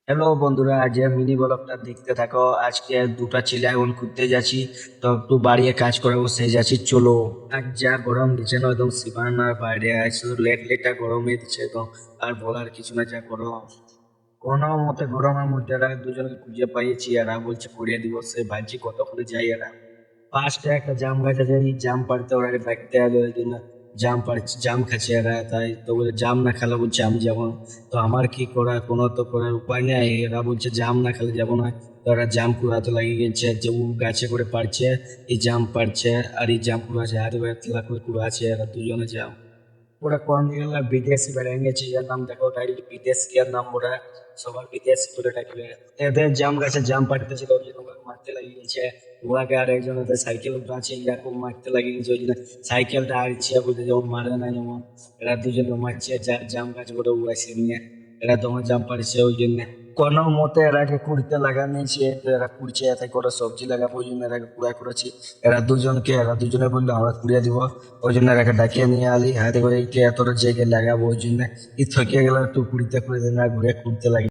Hello বন্ধুরা, আজ mini ব্লগটা দেখতে থাকো। আজকে দুটা ছেলে এখন ঘুরতে যাচ্ছি, তো একটু বাড়িয়ে কাজ করে বসে যাচ্ছি। চলো। আজ যা গরম দিচ্ছে না, একদম সীমানার বাইরে আছে। লেট লেটা গরমে দিচ্ছে তো, আর বলার কিছু না। যা গরম, কোনো মতে গরমের মধ্যে এরা দুজনকে খুঁজে পাইছি। এরা বলছে করিয়ে দিব, সে ভাবছি কতক্ষণে যাই। এরা পাঁচটা একটা জাম গাছ আছে, এই জাম পাড়তে ওরা ডাকতে হবে, ওই জন্য জাম পাড়ছে, জাম খাচ্ছে এরা। তাই তো বলে জাম না খেলে বলছে আমি যাবো না। তো আমার কি করা, কোনো তো করার উপায় নেই। এরা বলছে জাম না খেলে যাবো না। তো ওরা জাম কুড়াতে লাগিয়ে গেছে, যে ও গাছে করে পাড়ছে, এই জাম পাড়ছে, আর এই জাম কুড়াচ্ছে, হাতে বেড়া করে কুড়াচ্ছে এরা দুজনে জাম। ওরা কোন গেল বিদেশি বেড়ে গেছে, এর নাম দেখো ডাইরেক্ট বিদেশ কি এর নাম ওরা সবার বিদেশি করে ডাকবে। এদের জাম গাছে জাম পাড়তেছিল, ওই জন্য ওকে মারতে লাগিয়েছে। ওয়াকে আর একজন ওদের সাইকেল আছে, ইয়াকে মারতে লাগিয়েছে, ওই জন্য সাইকেলটা আড়ছে বলতে যেমন মারে না যেমন। এরা দুজনে মারছে, জাম গাছ করে উড়াইছে নিয়ে। এরা তোমার জাম পাড়ছে, ওই জন্য কোনো মতে এরাকে কুড়িতে লাগানিয়েছে। তো এরা কুড়ছে, এতে করে সবজি লাগাবো, ওই জন্য এরাকে কুড়া করেছি। এরা দুজনে বললো আমরা কুড়িয়ে দিব, ওই জন্য এরাকে ডাকিয়ে নিয়ে আলি হাতে করে। এইটা এতটা জায়গায় লাগাবো, ওই জন্য ই থকে গেলে একটু কুড়িতে করে না ঘুরে কুড়তে লাগে।